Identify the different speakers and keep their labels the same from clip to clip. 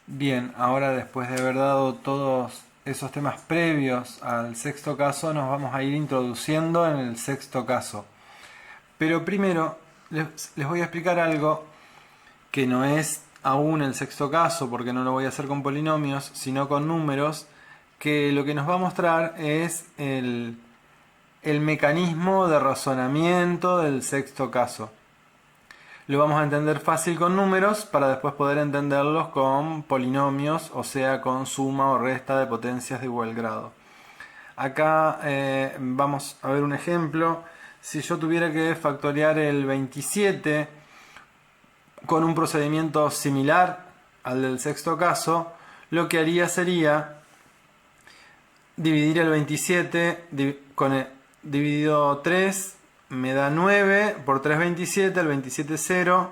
Speaker 1: Bien, ahora después de haber dado todos esos temas previos al sexto caso, nos vamos a ir introduciendo en el sexto caso. Pero primero les voy a explicar algo que no es aún el sexto caso, porque no lo voy a hacer con polinomios, sino con números, que lo que nos va a mostrar es el mecanismo de razonamiento del sexto caso. Lo vamos a entender fácil con números para después poder entenderlos con polinomios, o sea, con suma o resta de potencias de igual grado. Acá vamos a ver un ejemplo. Si yo tuviera que factorear el 27 con un procedimiento similar al del sexto caso, lo que haría sería dividir el 27 dividido 3 me da 9, por 3 27, el 27 es 0,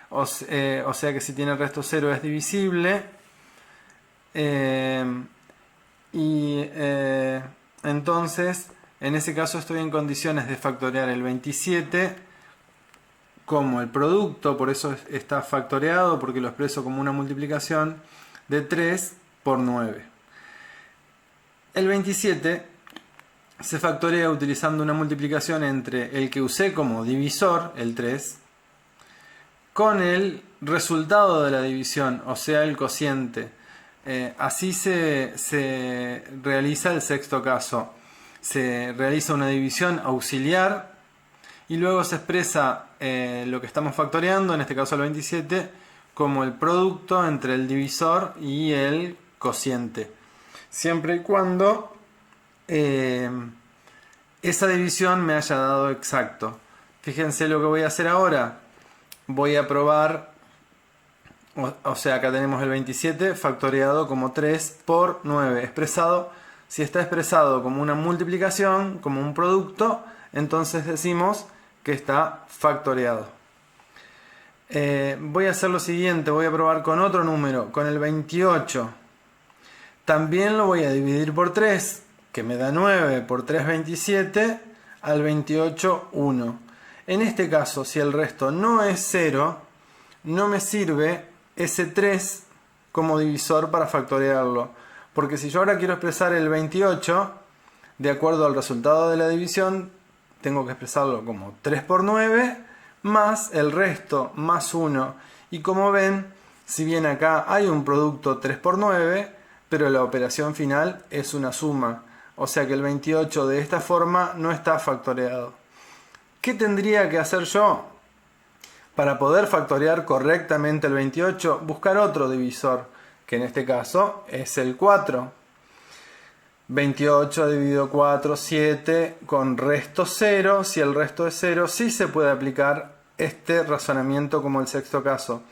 Speaker 1: o sea que si tiene el resto 0 es divisible, entonces en ese caso estoy en condiciones de factorear el 27 como el producto, por eso está factoreado, porque lo expreso como una multiplicación de 3 por 9. El 27 se factorea utilizando una multiplicación entre el que usé como divisor, el 3, con el resultado de la división, o sea, el cociente. Así se realiza el sexto caso. Se realiza una división auxiliar y luego se expresa lo que estamos factoreando, en este caso el 27, como el producto entre el divisor y el cociente. Siempre y cuando esa división me haya dado exacto. Fíjense lo que voy a hacer ahora. Voy a probar, o sea, acá tenemos el 27 factoreado como 3 por 9. Expresado, si está expresado como una multiplicación, como un producto, entonces decimos que está factoreado. Voy a hacer lo siguiente, voy a probar con otro número, con el 28. También lo voy a dividir por 3, que me da 9 por 3, 27, al 28, 1. En este caso, si el resto no es 0, no me sirve ese 3 como divisor para factorearlo. Porque si yo ahora quiero expresar el 28, de acuerdo al resultado de la división, tengo que expresarlo como 3 por 9, más el resto, más 1. Y como ven, si bien acá hay un producto 3 por 9, pero la operación final es una suma. O sea que el 28 de esta forma no está factoreado. ¿Qué tendría que hacer yo? Para poder factorear correctamente el 28, buscar otro divisor, que en este caso es el 4. 28 dividido 4, 7, con resto 0. Si el resto es 0, sí se puede aplicar este razonamiento como el sexto caso.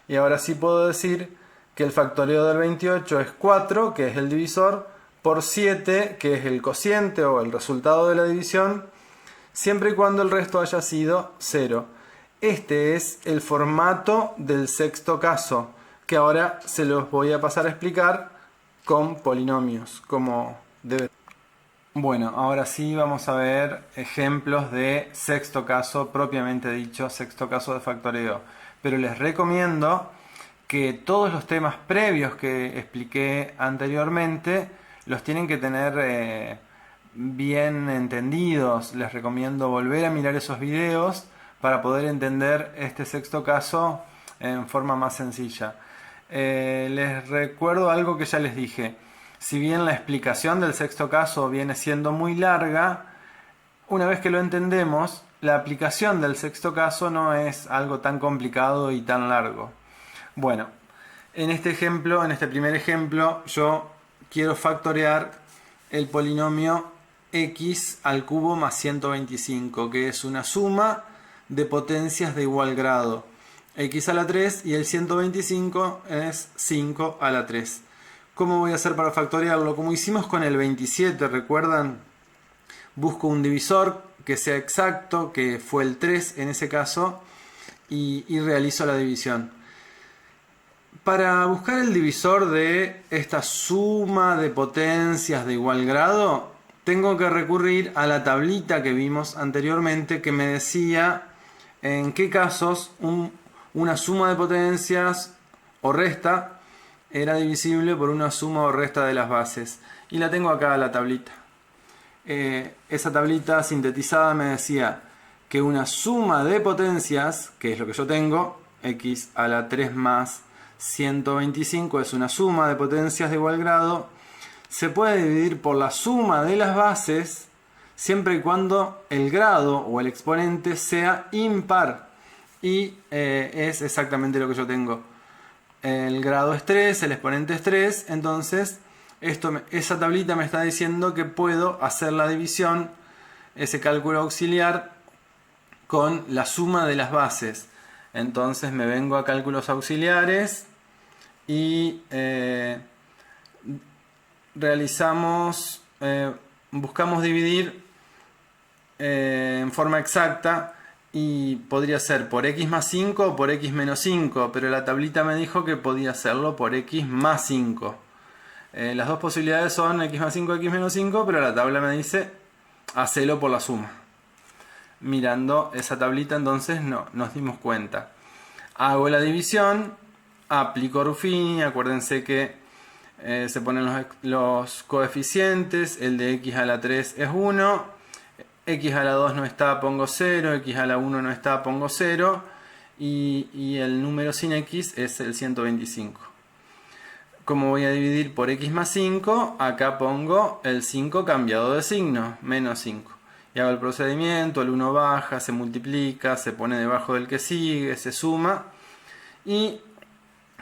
Speaker 1: Y ahora sí puedo decir que el factoreo del 28 es 4, que es el divisor, por 7, que es el cociente o el resultado de la división, siempre y cuando el resto haya sido 0. Este es el formato del sexto caso, que ahora se los voy a pasar a explicar con polinomios, como debe. Bueno, ahora sí vamos a ver ejemplos de sexto caso, propiamente dicho, sexto caso de factoreo. Pero les recomiendo que todos los temas previos que expliqué anteriormente los tienen que tener bien entendidos. Les recomiendo volver a mirar esos videos para poder entender este sexto caso en forma más sencilla. Les recuerdo algo que ya les dije. Si bien la explicación del sexto caso viene siendo muy larga, una vez que lo entendemos, la aplicación del sexto caso no es algo tan complicado y tan largo. Bueno, en este ejemplo, en este primer ejemplo, yo quiero factorear el polinomio x al cubo más 125, que es una suma de potencias de igual grado. X a la 3 y el 125 es 5 a la 3. ¿Cómo voy a hacer para factorearlo? Como hicimos con el 27, ¿recuerdan? Busco un divisor que sea exacto, que fue el 3 en ese caso, y realizo la división. Para buscar el divisor de esta suma de potencias de igual grado, tengo que recurrir a la tablita que vimos anteriormente, que me decía en qué casos una suma de potencias o resta era divisible por una suma o resta de las bases. Y la tengo acá la tablita. Esa tablita sintetizada me decía que una suma de potencias, que es lo que yo tengo, x a la 3 más 125 es una suma de potencias de igual grado, se puede dividir por la suma de las bases siempre y cuando el grado o el exponente sea impar. Y es exactamente lo que yo tengo. El grado es 3, el exponente es 3, entonces esa tablita me está diciendo que puedo hacer la división, ese cálculo auxiliar, con la suma de las bases. Entonces me vengo a cálculos auxiliares y buscamos dividir en forma exacta, y podría ser por x más 5 o por x menos 5, pero la tablita me dijo que podía hacerlo por x más 5. Las dos posibilidades son x más 5 o x menos 5, pero la tabla me dice hacelo por la suma. Mirando esa tablita entonces nos dimos cuenta. Hago la división, aplico Ruffini, acuérdense que se ponen los coeficientes, el de x a la 3 es 1, x a la 2 no está, pongo 0, x a la 1 no está, pongo 0, y el número sin x es el 125. Como voy a dividir por x más 5, acá pongo el 5 cambiado de signo, menos 5. Y hago el procedimiento, el 1 baja, se multiplica, se pone debajo del que sigue, se suma, y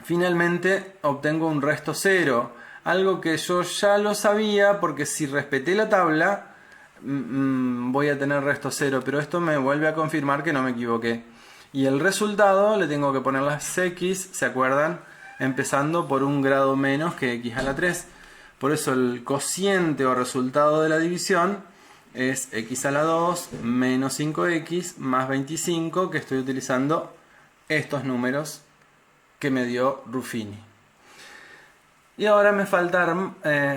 Speaker 1: finalmente obtengo un resto 0, algo que yo ya lo sabía porque si respeté la tabla voy a tener resto 0, pero esto me vuelve a confirmar que no me equivoqué. Y el resultado le tengo que poner las x, ¿se acuerdan? Empezando por un grado menos que x a la 3. Por eso el cociente o resultado de la división es x a la 2 menos 5x más 25, que estoy utilizando estos números que me dio Ruffini. Y ahora me falta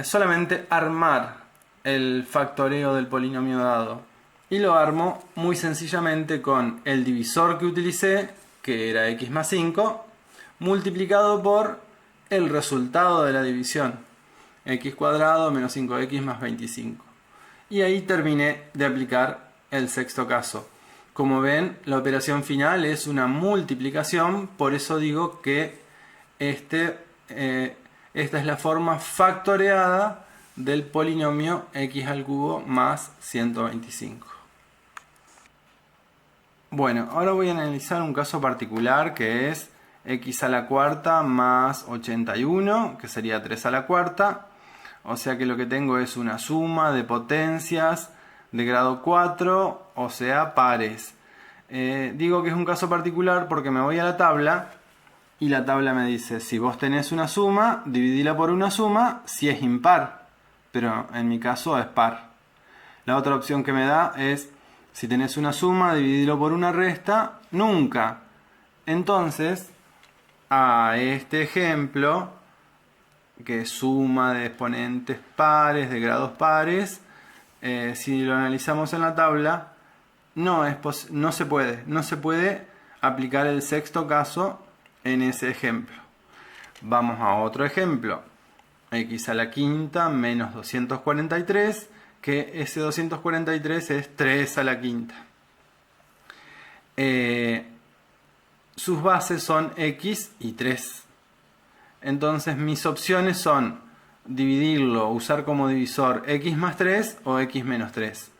Speaker 1: solamente armar el factoreo del polinomio dado. Y lo armo muy sencillamente con el divisor que utilicé, que era x más 5, multiplicado por el resultado de la división, x cuadrado menos 5x más 25. Y ahí terminé de aplicar el sexto caso. Como ven, la operación final es una multiplicación, por eso digo que esta es la forma factoreada del polinomio x al cubo más 125. Bueno, ahora voy a analizar un caso particular que es x a la cuarta más 81, que sería 3 a la cuarta. O sea que lo que tengo es una suma de potencias de grado 4, o sea, pares. Digo que es un caso particular porque me voy a la tabla y la tabla me dice, si vos tenés una suma, dividila por una suma si es impar. Pero en mi caso es par. La otra opción que me da es, si tenés una suma, dividilo por una resta, nunca. Entonces, a este ejemplo, que es suma de exponentes pares, de grados pares, si lo analizamos en la tabla, no se puede aplicar el sexto caso en ese ejemplo. Vamos a otro ejemplo. X a la quinta menos 243, que ese 243 es 3 a la quinta. Sus bases son x y 3. Entonces mis opciones son dividirlo, usar como divisor x más 3 o x menos 3.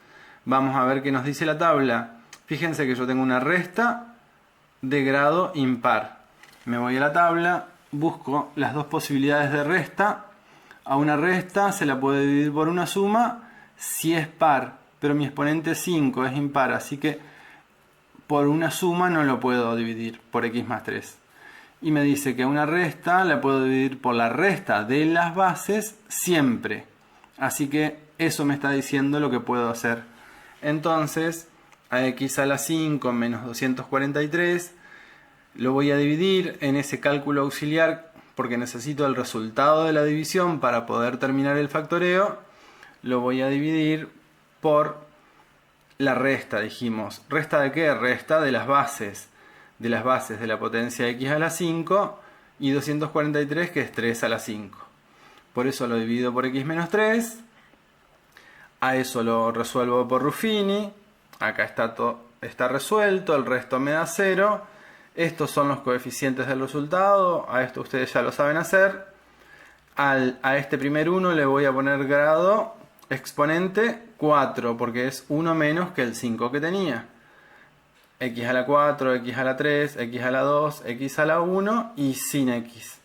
Speaker 1: Vamos a ver qué nos dice la tabla. Fíjense que yo tengo una resta de grado impar. Me voy a la tabla, busco las dos posibilidades de resta. A una resta se la puede dividir por una suma si es par, pero mi exponente 5 es impar, así que por una suma no lo puedo dividir por x más 3. Y me dice que una resta la puedo dividir por la resta de las bases siempre. Así que eso me está diciendo lo que puedo hacer. Entonces, a x a la 5 menos 243 lo voy a dividir en ese cálculo auxiliar porque necesito el resultado de la división para poder terminar el factoreo. Lo voy a dividir por la resta, dijimos. ¿Resta de qué? Resta de las bases. De las bases de la potencia x a la 5 y 243 que es 3 a la 5. Por eso lo divido por x menos 3. A eso lo resuelvo por Ruffini. Acá está resuelto, el resto me da 0. Estos son los coeficientes del resultado. A esto ustedes ya lo saben hacer. A este primer 1 le voy a poner grado exponente 4, porque es 1 menos que el 5 que tenía. X a la 4, x a la 3, x a la 2, x a la 1 y sin x.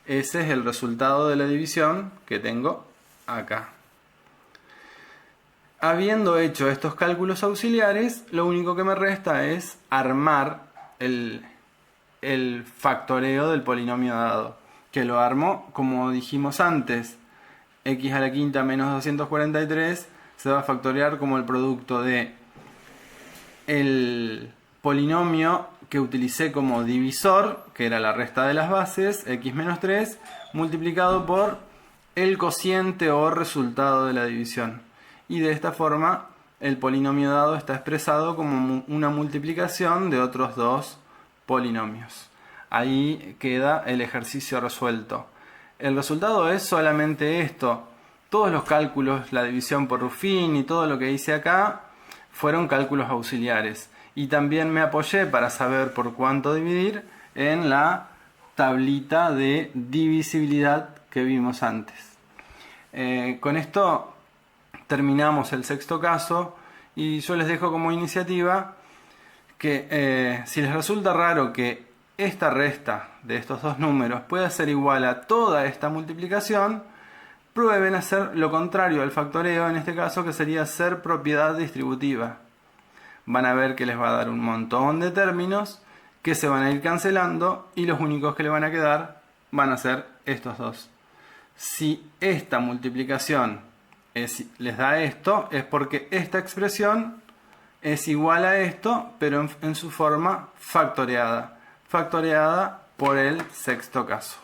Speaker 1: Ese es el resultado de la división que tengo acá. Habiendo hecho estos cálculos auxiliares, lo único que me resta es armar el factoreo del polinomio dado, que lo armo como dijimos antes. X a la quinta menos 243 se va a factorear como el producto de el polinomio que utilicé como divisor, que era la resta de las bases, x menos 3, multiplicado por el cociente o resultado de la división. Y de esta forma el polinomio dado está expresado como una multiplicación de otros dos polinomios. Ahí queda el ejercicio resuelto. El resultado es solamente esto. Todos los cálculos, la división por Ruffini y todo lo que hice acá fueron cálculos auxiliares. Y también me apoyé para saber por cuánto dividir en la tablita de divisibilidad que vimos antes. Con esto terminamos el sexto caso y yo les dejo como iniciativa que si les resulta raro que esta resta de estos dos números pueda ser igual a toda esta multiplicación, prueben a hacer lo contrario al factoreo, en este caso, que sería ser propiedad distributiva. Van a ver que les va a dar un montón de términos que se van a ir cancelando y los únicos que le van a quedar van a ser estos dos. Si esta multiplicación les da esto, es porque esta expresión es igual a esto, pero en su forma factoreada. Factoreada por el sexto caso.